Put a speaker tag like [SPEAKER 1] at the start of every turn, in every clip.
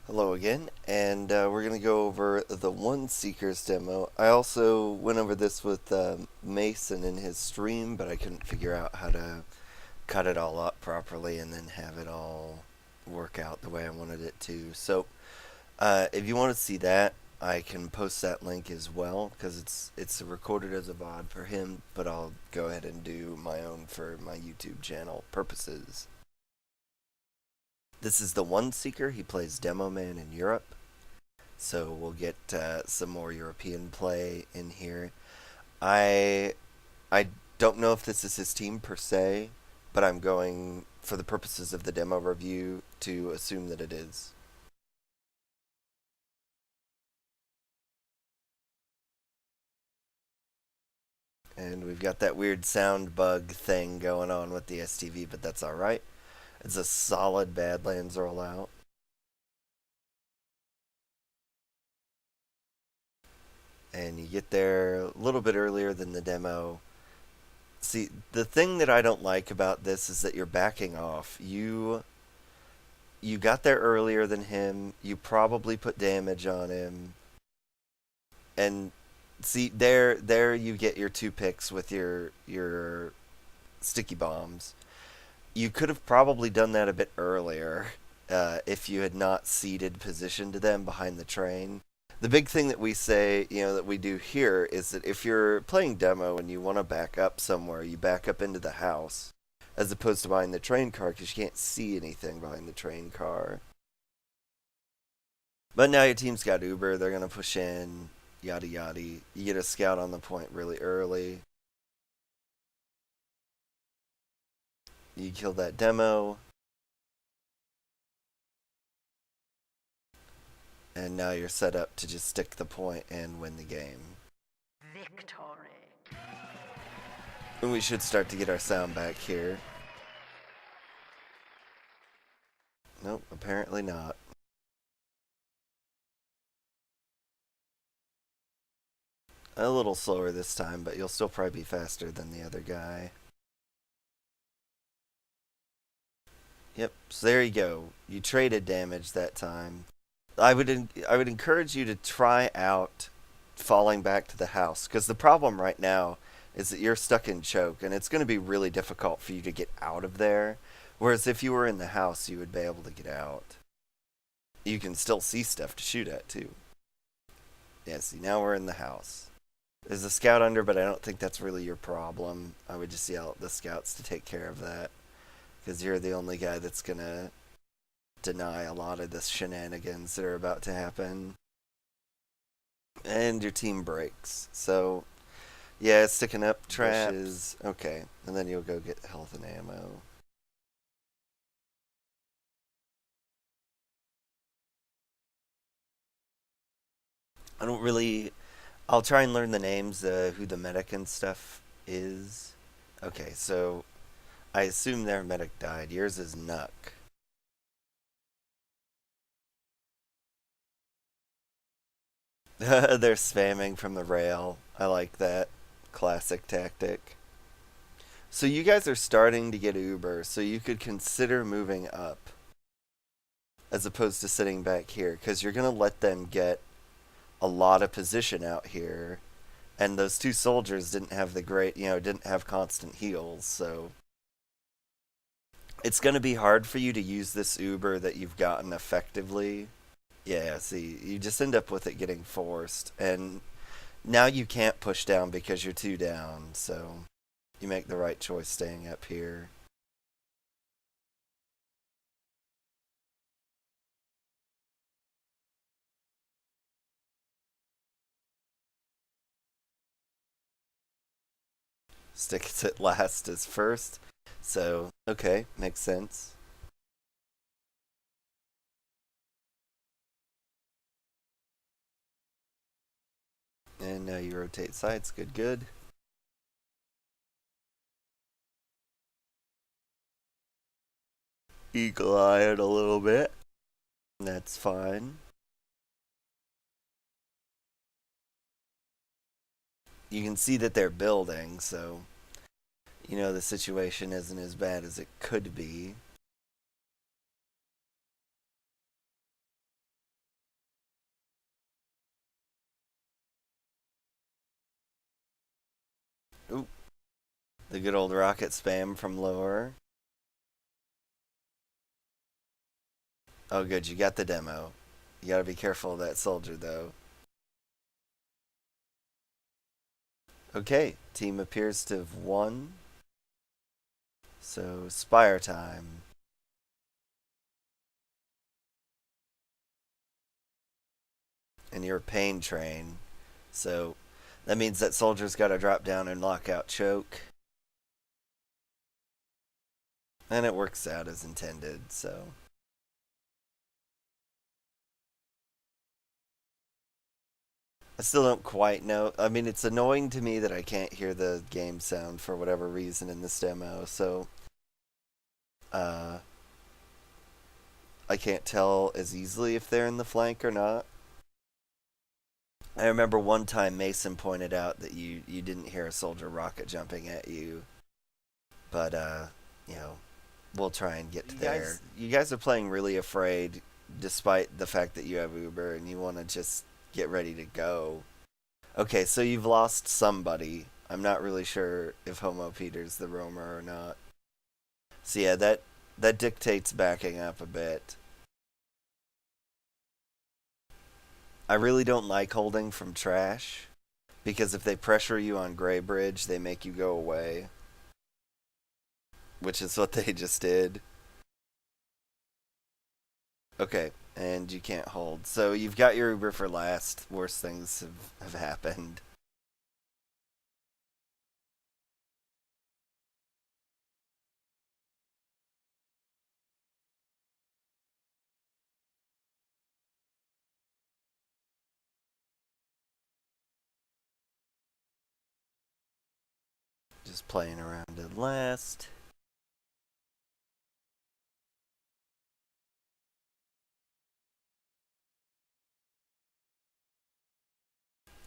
[SPEAKER 1] Hello again, and we're going to go over the Oneseeker's demo. I also went over this with Mason in his stream, but I couldn't figure out how to cut it all up properly and then have it all work out the way I wanted it to. So, if you want to see that, I can post that link as well because it's recorded as a VOD for him, but I'll go ahead and do my own for my YouTube channel purposes. This is the Oneseeker. He plays Demoman in Europe. So we'll get some more European play in here. I I don't know if this is his team per se, but I'm going for the purposes of the demo review to assume that it is. And we've got that weird sound bug thing going on with the STV, but that's alright. It's a solid Badlands rollout. And you get there a little bit earlier than the demo. See, the thing that I don't like about this is that you're backing off. You got there earlier than him. You probably put damage on him. And see, there you get your two picks with your sticky bombs. You could have probably done that a bit earlier if you had not ceded position to them behind the train. The big thing that we say, that we do here is that if you're playing demo and you want to back up somewhere, you back up into the house as opposed to behind the train car because you can't see anything behind the train car. But now your team's got Uber, they're going to push in, yada yada. You get a scout on the point really early. You kill that demo. And now you're set up to just stick the point and win the game. Victory. And we should start to get our sound back here. Nope, apparently not. A little slower this time, but you'll still probably be faster than the other guy. Yep, so there you go. You traded damage that time. I would encourage you to try out falling back to the house because the problem right now is that you're stuck in choke and it's going to be really difficult for you to get out of there. Whereas if you were in the house, you would be able to get out. You can still see stuff to shoot at too. Yeah, see, now we're in the house. There's a scout under, but I don't think that's really your problem. I would just yell at the scouts to take care of that because you're the only guy that's going to deny a lot of the shenanigans that are about to happen. And your team breaks. So, yeah, sticking up traps. Okay, and then you'll go get health and ammo. I don't really. I'll try and learn the names, who the medic and stuff is. Okay, so I assume their medic died. Yours is Nuck. They're spamming from the rail. I like that. Classic tactic. So you guys are starting to get Uber, so you could consider moving up as opposed to sitting back here because you're going to let them get a lot of position out here. And those two soldiers didn't have didn't have constant heals, so it's going to be hard for you to use this Uber that you've gotten effectively. Yeah, see, you just end up with it getting forced, and now you can't push down because you're two down, so you make the right choice staying up here. Sticks it last as first, so okay, makes sense. And now you rotate sides, good, good. Eagle eye it a little bit. That's fine. You can see that they're building, so the situation isn't as bad as it could be. The good old rocket spam from lower. Oh, good, you got the demo. You gotta be careful of that soldier, though. Okay, team appears to have won. So, Spire time. And you're Pain Train. So, that means that soldier's gotta drop down and lock out choke. And it works out as intended, so. I still don't quite know. I mean, it's annoying to me that I can't hear the game sound for whatever reason in this demo, so uh, I can't tell as easily if they're in the flank or not. I remember one time Mason pointed out that you didn't hear a soldier rocket jumping at you, but you know, we'll try and get to there. You guys are playing really afraid, despite the fact that you have Uber and you want to just get ready to go. Okay, so you've lost somebody. I'm not really sure if Homo Peter's the roamer or not. So yeah, that dictates backing up a bit. I really don't like holding from trash because if they pressure you on Gray Bridge, they make you go away, which is what they just did. Okay, and you can't hold. So you've got your Uber for last. Worse things have happened. Just playing around at last.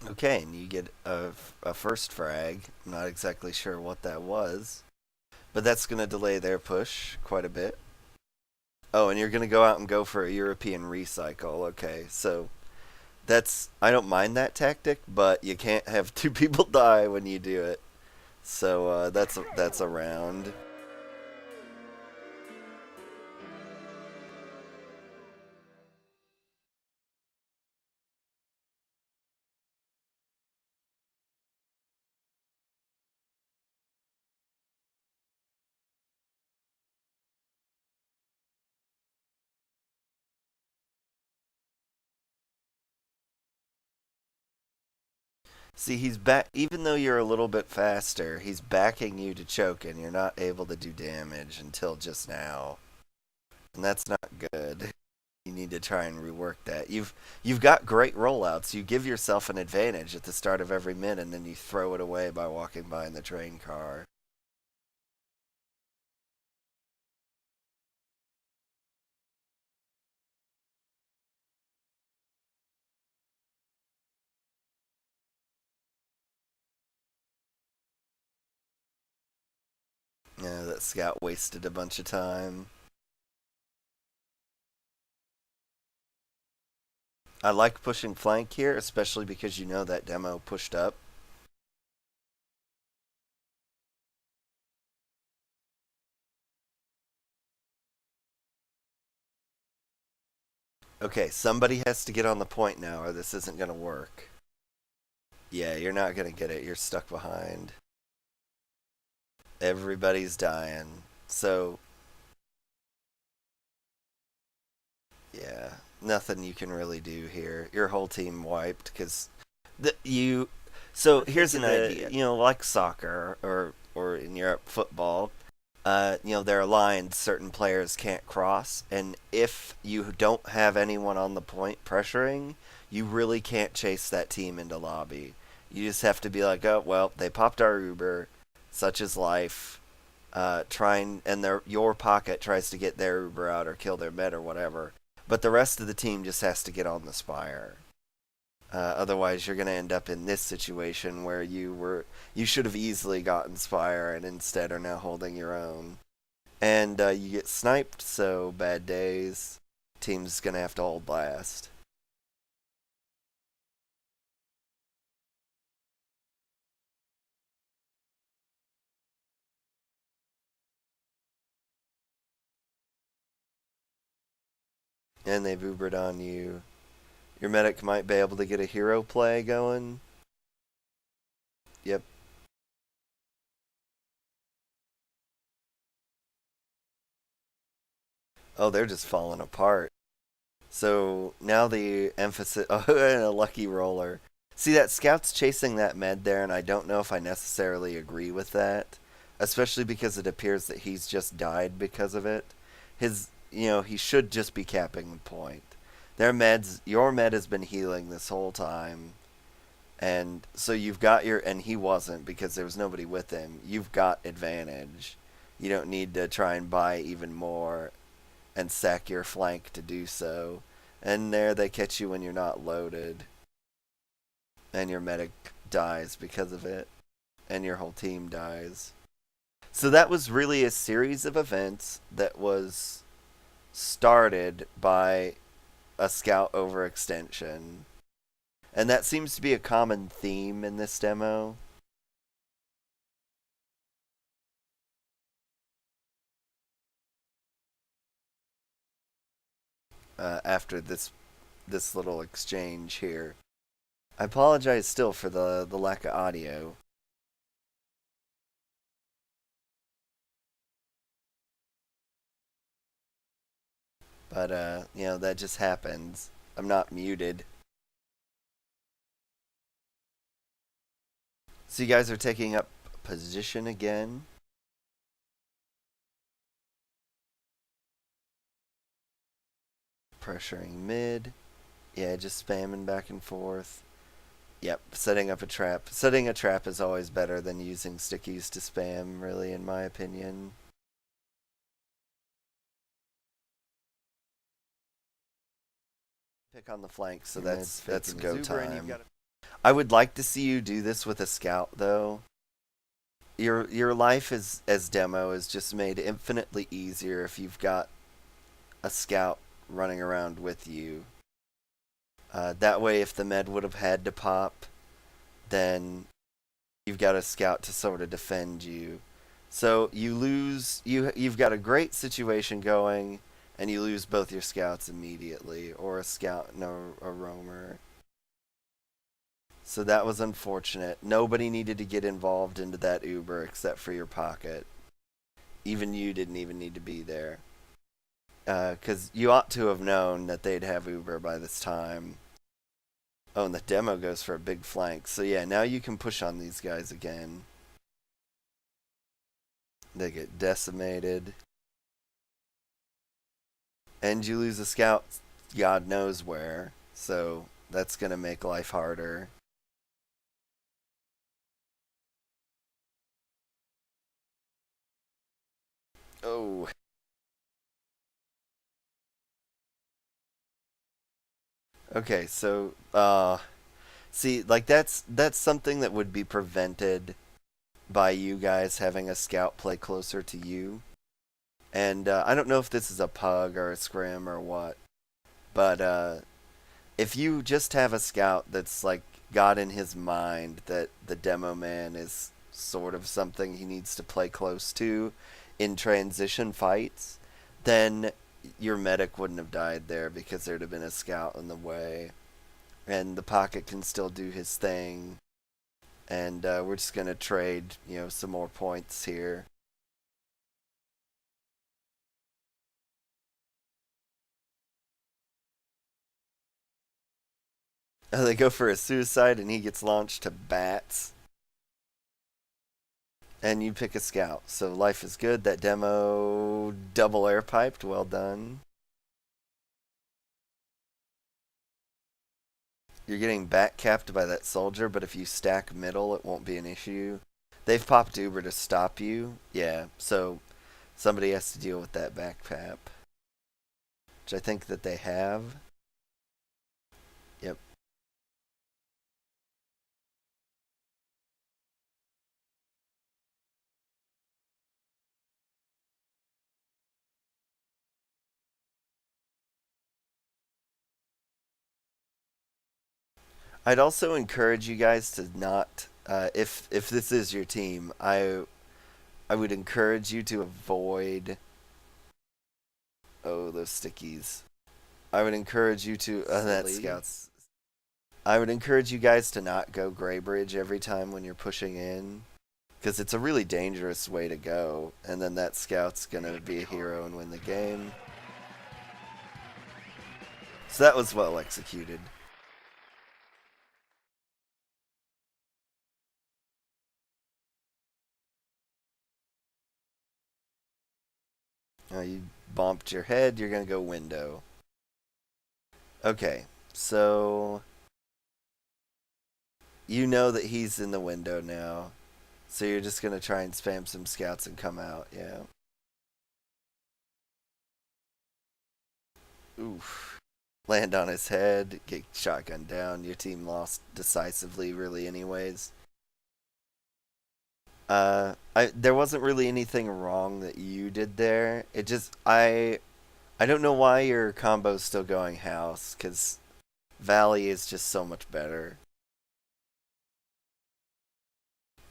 [SPEAKER 1] Okay, and you get a first frag. I'm not exactly sure what that was, but that's going to delay their push quite a bit. Oh, and you're going to go out and go for a European recycle. Okay, so I don't mind that tactic, but you can't have two people die when you do it. So that's a round. See, he's back. Even though you're a little bit faster, he's backing you to choke, and you're not able to do damage until just now, and that's not good. You need to try and rework that. You've got great rollouts. You give yourself an advantage at the start of every min, and then you throw it away by walking by in the train car. Yeah, that scout wasted a bunch of time. I like pushing flank here, especially because you know that demo pushed up. Okay, somebody has to get on the point now, or this isn't going to work. Yeah, you're not going to get it. You're stuck behind. Everybody's dying. So, yeah, nothing you can really do here. Your whole team wiped because you. So here's an idea. You know, like soccer or in Europe football. You know, there are lines certain players can't cross, and if you don't have anyone on the point pressuring, you really can't chase that team into lobby. You just have to be like, oh well, they popped our Uber, such is life. Trying and your pocket tries to get their Uber out or kill their med or whatever, but the rest of the team just has to get on the spire. Otherwise, you're going to end up in this situation where you should have easily gotten Spire and instead are now holding your own. And you get sniped, so bad days. Team's going to have to hold last. And they've Ubered on you. Your medic might be able to get a hero play going. Yep. Oh, they're just falling apart. So now the emphasis. Oh, and a lucky roller. See, that scout's chasing that med there, and I don't know if I necessarily agree with that. Especially because it appears that he's just died because of it. He should just be capping the point. Your med has been healing this whole time. And so and he wasn't because there was nobody with him. You've got advantage. You don't need to try and buy even more and sack your flank to do so. And there they catch you when you're not loaded. And your medic dies because of it. And your whole team dies. So that was really a series of events that was started by a scout overextension. And that seems to be a common theme in this demo. After this little exchange here. I apologize still for the lack of audio. But that just happens. I'm not muted. So you guys are taking up position again. Pressuring mid. Yeah, just spamming back and forth. Yep, setting up a trap. Setting a trap is always better than using stickies to spam, really, in my opinion. Pick on the flank, so that's go time. I would like to see you do this with a scout, though. Your life as demo is just made infinitely easier if you've got a scout running around with you. That way, if the med would have had to pop, then you've got a scout to sort of defend you. So you've got a great situation going, and you lose both your scouts immediately, or a scout and a roamer. So that was unfortunate. Nobody needed to get involved into that Uber except for your pocket. Even you didn't even need to be there. Because you ought to have known that they'd have Uber by this time. Oh, and the demo goes for a big flank. So yeah, now you can push on these guys again. They get decimated. And you lose a scout God knows where. So that's going to make life harder. Oh. Okay, so see, like that's something that would be prevented by you guys having a scout play closer to you. And I don't know if this is a pug or a scrim or what, but if you just have a scout that's like got in his mind that the Demoman is sort of something he needs to play close to in transition fights, then your medic wouldn't have died there because there'd have been a scout in the way. And the pocket can still do his thing. And we're just going to trade, some more points here. They go for a suicide and he gets launched to bats. And you pick a scout. So life is good. That demo double air piped. Well done. You're getting back capped by that soldier, but if you stack middle, it won't be an issue. They've popped Uber to stop you. Yeah, so somebody has to deal with that back cap, which I think that they have. Yep. I'd also encourage you guys to not, if this is your team, I would encourage you to avoid. Oh, those stickies. I would encourage you to that
[SPEAKER 2] Silly.
[SPEAKER 1] scouts. I would encourage you guys to not go Gray Bridge every time when you're pushing in, because it's a really dangerous way to go. And then that scout's gonna be a hero and win the game. So that was well executed. You bumped your head. You're gonna go window. Okay, so you know that he's in the window now. So you're just gonna try and spam some scouts and come out, yeah. Oof. Land on his head, get shotgun down. Your team lost decisively, really, anyways. There wasn't really anything wrong that you did there. It just, I don't know why your combo's still going house, because Valley is just so much better.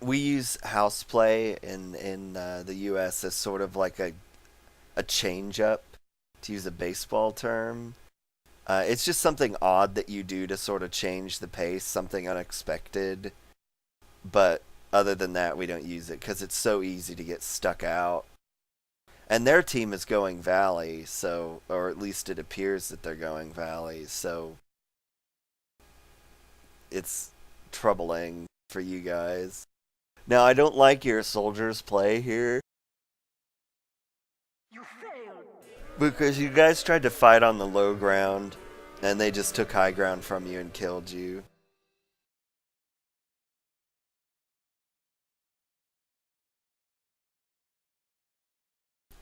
[SPEAKER 1] We use house play in the U.S. as sort of like a change up, to use a baseball term. It's just something odd that you do to sort of change the pace, something unexpected. But other than that, we don't use it because it's so easy to get stuck out. And their team is going Valley, so, or at least it appears that they're going Valley, so it's troubling for you guys. Now, I don't like your soldiers' play here because you guys tried to fight on the low ground and they just took high ground from you and killed you.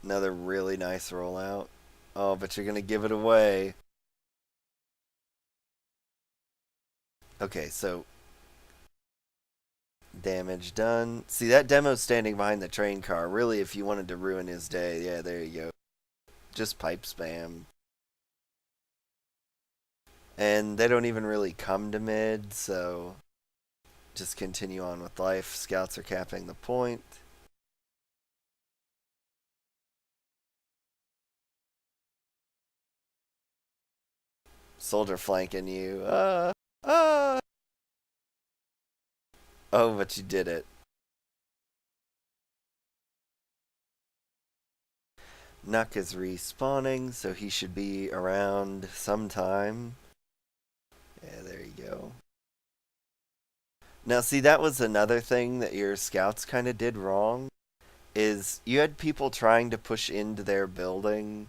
[SPEAKER 1] Another really nice rollout. Oh, but you're going to give it away. Okay, so damage done. See, that demo's standing behind the train car. Really, if you wanted to ruin his day, yeah, there you go. Just pipe spam. And they don't even really come to mid, so just continue on with life. Scouts are capping the point. Soldier flanking you. Ah. Oh, but you did it. Nuck is respawning, so he should be around sometime. Yeah, there you go. Now, see, that was another thing that your scouts kind of did wrong. Is you had people trying to push into their building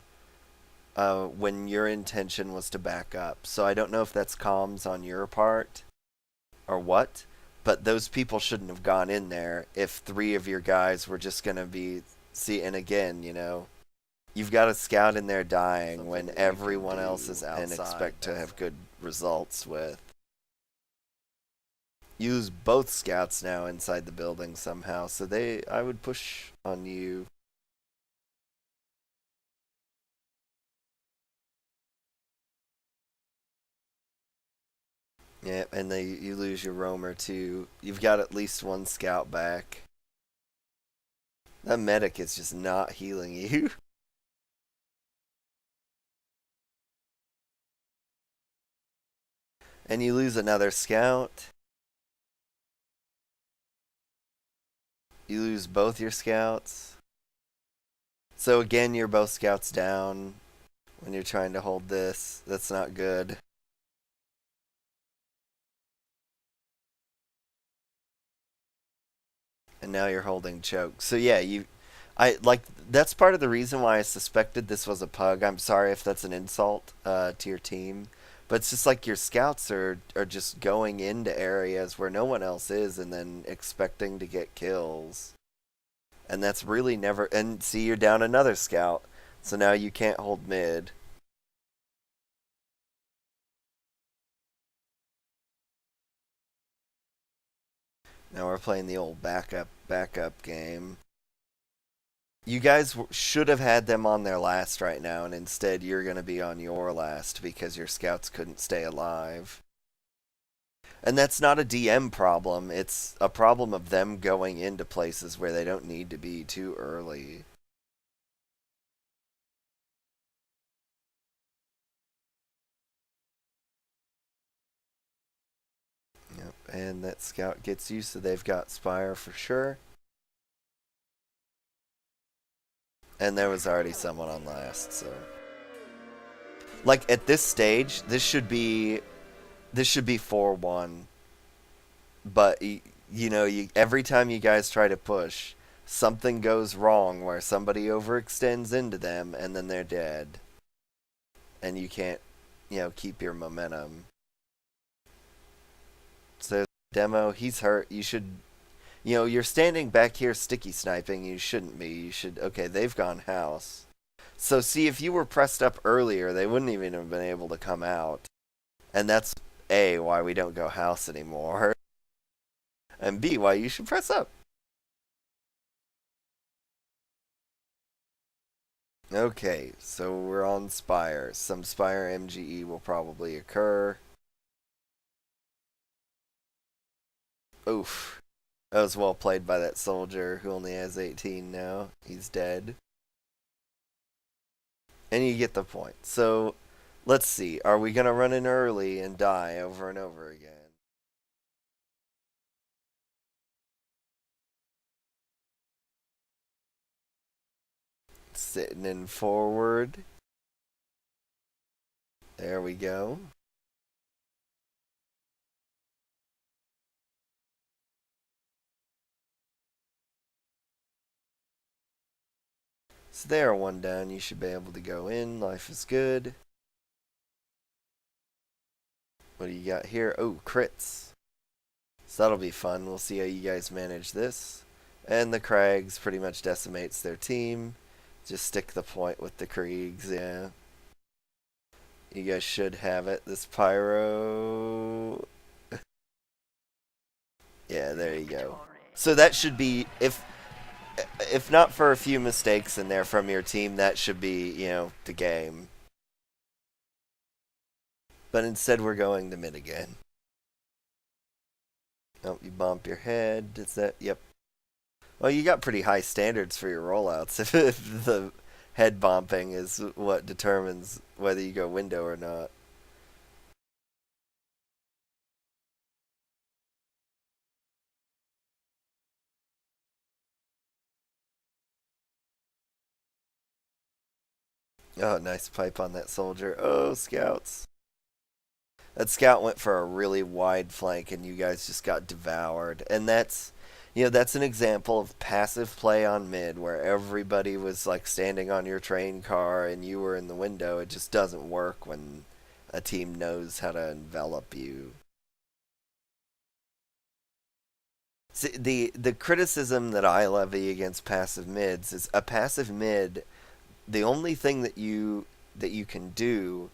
[SPEAKER 1] when your intention was to back up. So I don't know if that's comms on your part or what, but those people shouldn't have gone in there if three of your guys were just going to be. See, and again, you've got a scout in there dying something when everyone else is outside and expect to have good results with. Use both scouts now inside the building somehow, so I would push on you. Yeah, and you lose your roamer too. You've got at least one scout back. That medic is just not healing you. And you lose another scout. You lose both your scouts. So again, you're both scouts down when you're trying to hold this. That's not good. And now you're holding choke. So yeah, I like that's part of the reason why I suspected this was a pug. I'm sorry if that's an insult to your team, but it's just like your scouts are just going into areas where no one else is, and then expecting to get kills, and that's really never. And see, you're down another scout, so now you can't hold mid. Now we're playing the old backup game. You guys should have had them on their last right now, and instead you're going to be on your last because your scouts couldn't stay alive. And that's not a DM problem, it's a problem of them going into places where they don't need to be too early. And that scout gets you, so they've got Spire for sure. And there was already someone on last, so. Like, at this stage, this should be 4-1. But, every time you guys try to push, something goes wrong where somebody overextends into them, and then they're dead. And you can't, keep your momentum. So, Demo, he's hurt. You should, you're standing back here sticky sniping. You shouldn't be. You should, okay, they've gone house. So, see, if you were pressed up earlier, they wouldn't even have been able to come out. And that's, A, why we don't go house anymore. And B, why you should press up. Okay, so we're on Spire. Some Spire MGE will probably occur. Oof. That was well played by that soldier who only has 18 now. He's dead. And you get the point. So, let's see. Are we going to run in early and die over and over again? Sitting in forward. There we go. So there, one down. You should be able to go in. Life is good. What do you got here? Oh, crits. So that'll be fun. We'll see how you guys manage this. And the Krags pretty much decimates their team. Just stick the point with the Kriegs, yeah. You guys should have it. This Pyro... Yeah, there you go. So that should be, if not for a few mistakes in there from your team, that should be, the game. But instead we're going to mid again. Oh, you bump your head. Is that, yep. Well, you got pretty high standards for your rollouts if the head bumping is what determines whether you go window or not. Oh, nice pipe on that soldier. Oh, scouts. That scout went for a really wide flank and you guys just got devoured. And that's an example of passive play on mid where everybody was like standing on your train car and you were in the window. It just doesn't work when a team knows how to envelop you. See, the criticism that I levy against passive mids is a passive mid, the only thing that you can do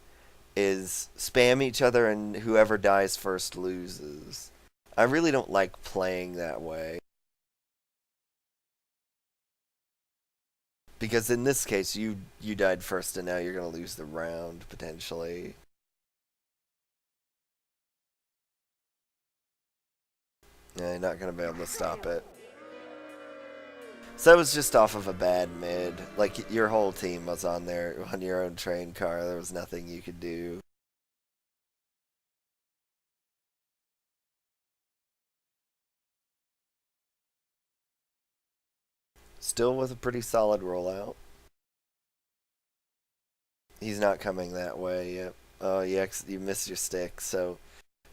[SPEAKER 1] is spam each other and whoever dies first loses. I really don't like playing that way. Because in this case you died first and now you're going to lose the round potentially. Yeah, you're not going to be able to stop it. So that was just off of a bad mid. Like your whole team was on there on your own train car. There was nothing you could do. Still with a pretty solid rollout. He's not coming that way. Yep. Oh, you missed your stick. So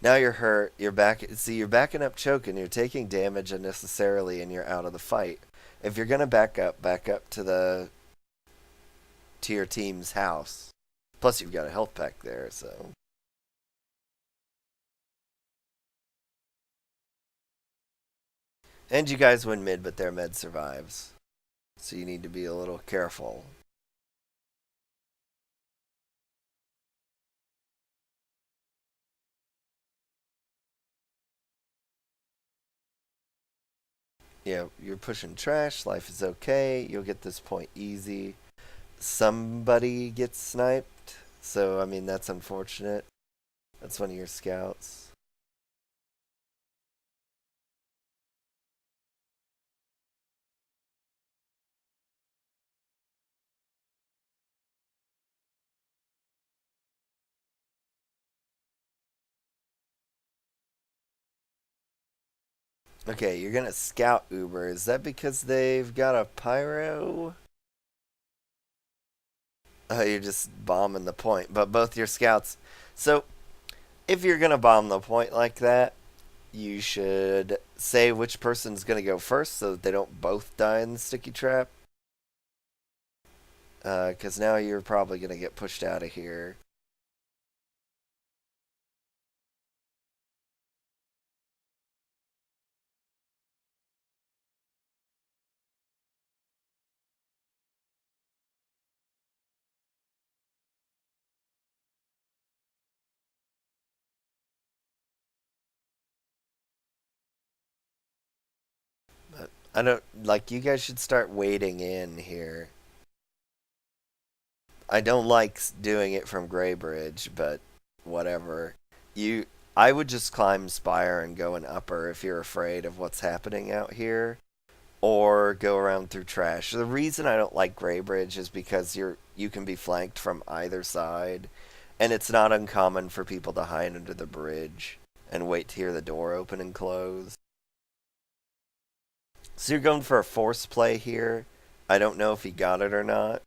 [SPEAKER 1] now you're hurt. You're back. See, you're backing up choking. You're taking damage unnecessarily, and you're out of the fight. If you're gonna back up to your team's house. Plus, you've got a health pack there, so. And you guys win mid, but their med survives. So you need to be a little careful. Yeah, you're pushing trash. Life is okay. You'll get this point easy. Somebody gets sniped. So, I mean, that's unfortunate. That's one of your scouts. Okay, you're gonna scout Uber. Is that because they've got a pyro? Oh, you're just bombing the point. But both your scouts. So, if you're gonna bomb the point like that, you should say which person's gonna go first so that they don't both die in the sticky trap. Because now you're probably gonna get pushed out of here. But I don't like you guys should start wading in here. I don't like doing it from Greybridge, but whatever. You, I would just climb Spire and go in upper if you're afraid of what's happening out here, or go around through trash. The reason I don't like Greybridge is because you can be flanked from either side, and it's not uncommon for people to hide under the bridge and wait to hear the door open and close. So you're going for a force play here. I don't know if he got it or not.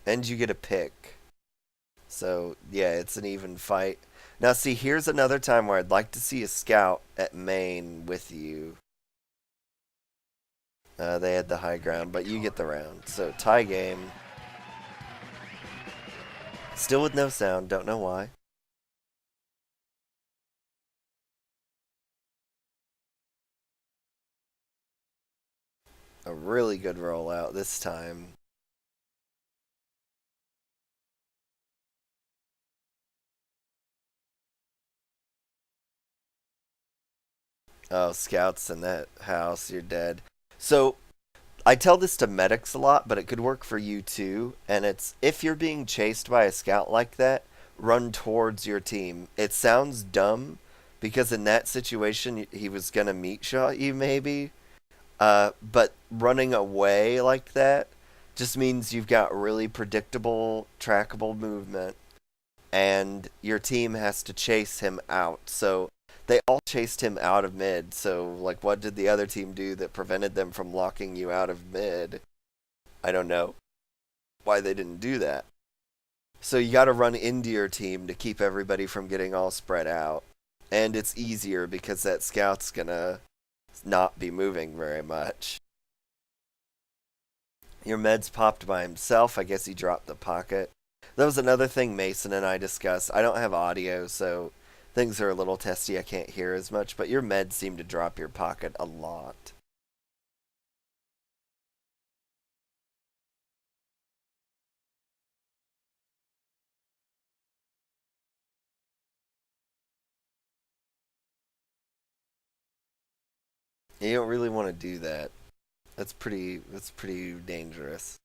[SPEAKER 1] And you get a pick. So, yeah, it's an even fight. Now, see, here's another time where I'd like to see a scout at main with you. They had the high ground, but you get the round. So, tie game. Still with no sound, don't know why. A really good rollout this time. Oh, scouts in that house, you're dead. So, I tell this to medics a lot, but it could work for you too. And it's if you're being chased by a scout like that, run towards your team. It sounds dumb because in that situation he was gonna meat shot you maybe, but running away like that just means you've got really predictable, trackable movement, and your team has to chase him out. So they all chased him out of mid. So, like, what did the other team do that prevented them from locking you out of mid? I don't know why they didn't do that. So, you got to run into your team to keep everybody from getting all spread out. And it's easier because that scout's gonna not be moving very much. Your med's popped by himself. I guess he dropped the pocket. That was another thing Mason and I discussed. I don't have audio, so things are a little testy. I can't hear as much, but your meds seem to drop your pocket a lot. You don't really want to do that. That's pretty dangerous.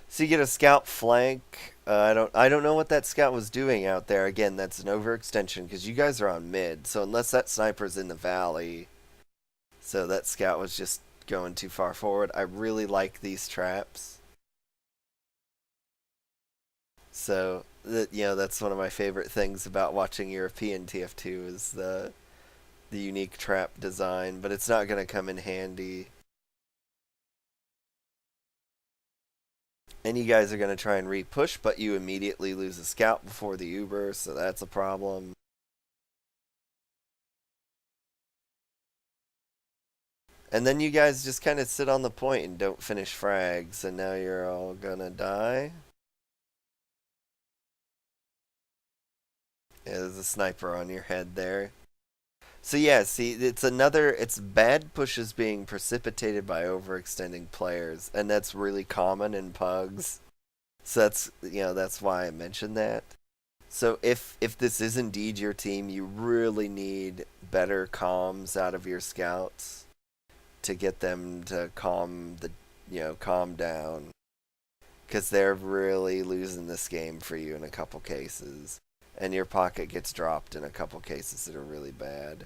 [SPEAKER 1] So you get a scout flank. I don't know what that scout was doing out there. Again, that's an overextension because you guys are on mid. So unless that sniper's in the valley, so that scout was just going too far forward. I really like these traps. So that that's one of my favorite things about watching European TF2 is the unique trap design, but it's not going to come in handy. And you guys are going to try and re-push, but you immediately lose a scout before the Uber, so that's a problem. And then you guys just kind of sit on the point and don't finish frags, and now you're all gonna die. Yeah, there's a sniper on your head there. So yeah, see, it's bad pushes being precipitated by overextending players, and that's really common in pugs. So that's why I mentioned that. So if this is indeed your team, you really need better comms out of your scouts to get them to calm down, because they're really losing this game for you in a couple cases, and your pocket gets dropped in a couple cases that are really bad.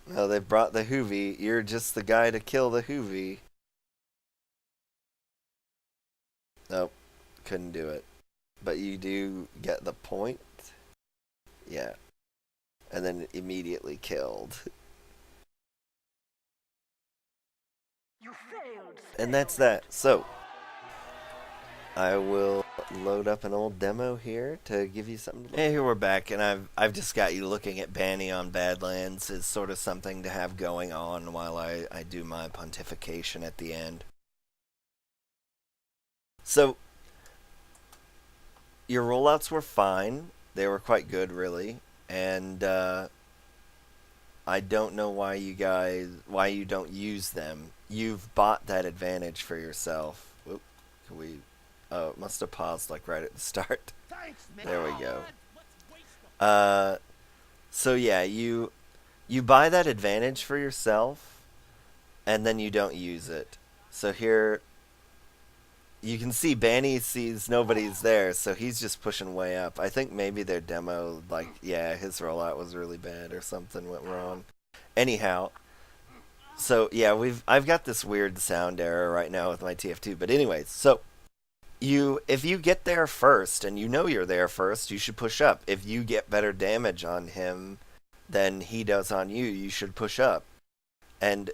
[SPEAKER 1] Well, they've brought the Hoovy. You're just the guy to kill the Hoovy. Nope, couldn't do it. But you do get the point. Yeah. And then immediately killed.
[SPEAKER 2] You failed.
[SPEAKER 1] And that's that. So, I will load up an old demo here to give you something to look at. Hey, here we're back, and I've just got you looking at Banny on Badlands as sort of something to have going on while I do my pontification at the end. So, your rollouts were fine. They were quite good, really. And I don't know why you don't use them. You've bought that advantage for yourself. Whoop, can we? Oh, it must have paused like right at the start. There we go. So yeah, you buy that advantage for yourself, and then you don't use it. So here, you can see Banny sees nobody's there, so he's just pushing way up. I think maybe their demo, like, yeah, his rollout was really bad or something went wrong. Anyhow, so yeah, I've got this weird sound error right now with my TF2. But anyways, so if you get there first and you know you're there first, you should push up. If you get better damage on him than he does on you, you should push up. And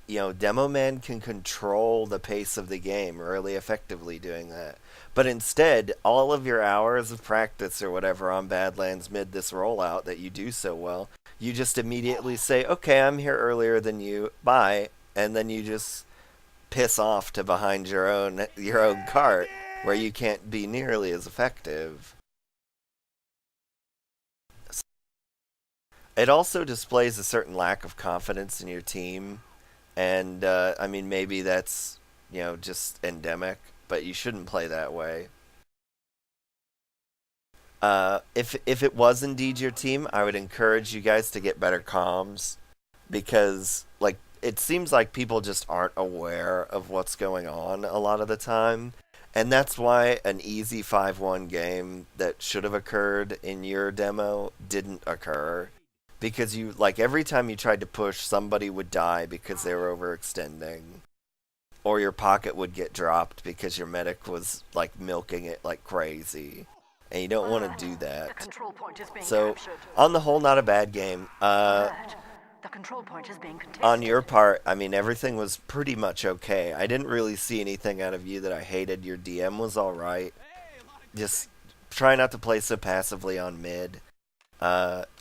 [SPEAKER 1] Demoman can control the pace of the game really effectively doing that. But instead, all of your hours of practice or whatever on Badlands mid this rollout that you do so well, you just immediately say, okay, I'm here earlier than you, bye, and then you just piss off to behind your own cart where you can't be nearly as effective. It also displays a certain lack of confidence in your team. And, I mean, maybe that's, just endemic, but you shouldn't play that way. If it was indeed your team, I would encourage you guys to get better comms, because, like, it seems like people just aren't aware of what's going on a lot of the time. And that's why an easy 5-1 game that should have occurred in your demo didn't occur. Because every time you tried to push, somebody would die because they were overextending. Or your pocket would get dropped because your medic was, milking it like crazy. And you don't want to do that. So, on the whole, not a bad game.
[SPEAKER 2] The control point is being contested.
[SPEAKER 1] On your part, I mean, everything was pretty much okay. I didn't really see anything out of you that I hated. Your DM was alright. Just try not to play so passively on mid.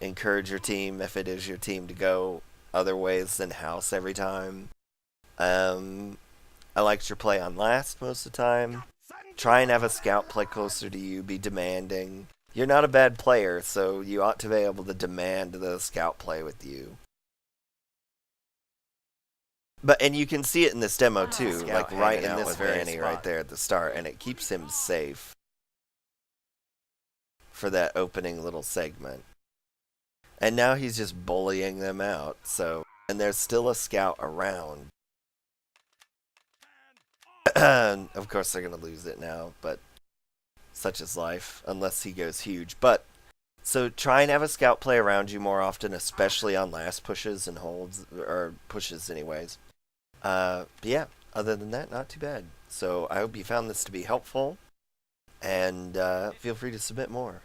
[SPEAKER 1] Encourage your team, if it is your team, to go other ways than house every time. I liked your play on last most of the time. Try and have a scout play closer to you, be demanding. You're not a bad player, so you ought to be able to demand the scout play with you. And you can see it in this demo too, like right in this Vanny right there at the start, and it keeps him safe for that opening little segment. And now he's just bullying them out, and there's still a scout around. Of course they're going to lose it now, but such is life, unless he goes huge. But, so try and have a scout play around you more often, especially on last pushes and holds, or pushes anyways. But yeah, other than that, not too bad. So I hope you found this to be helpful, and feel free to submit more.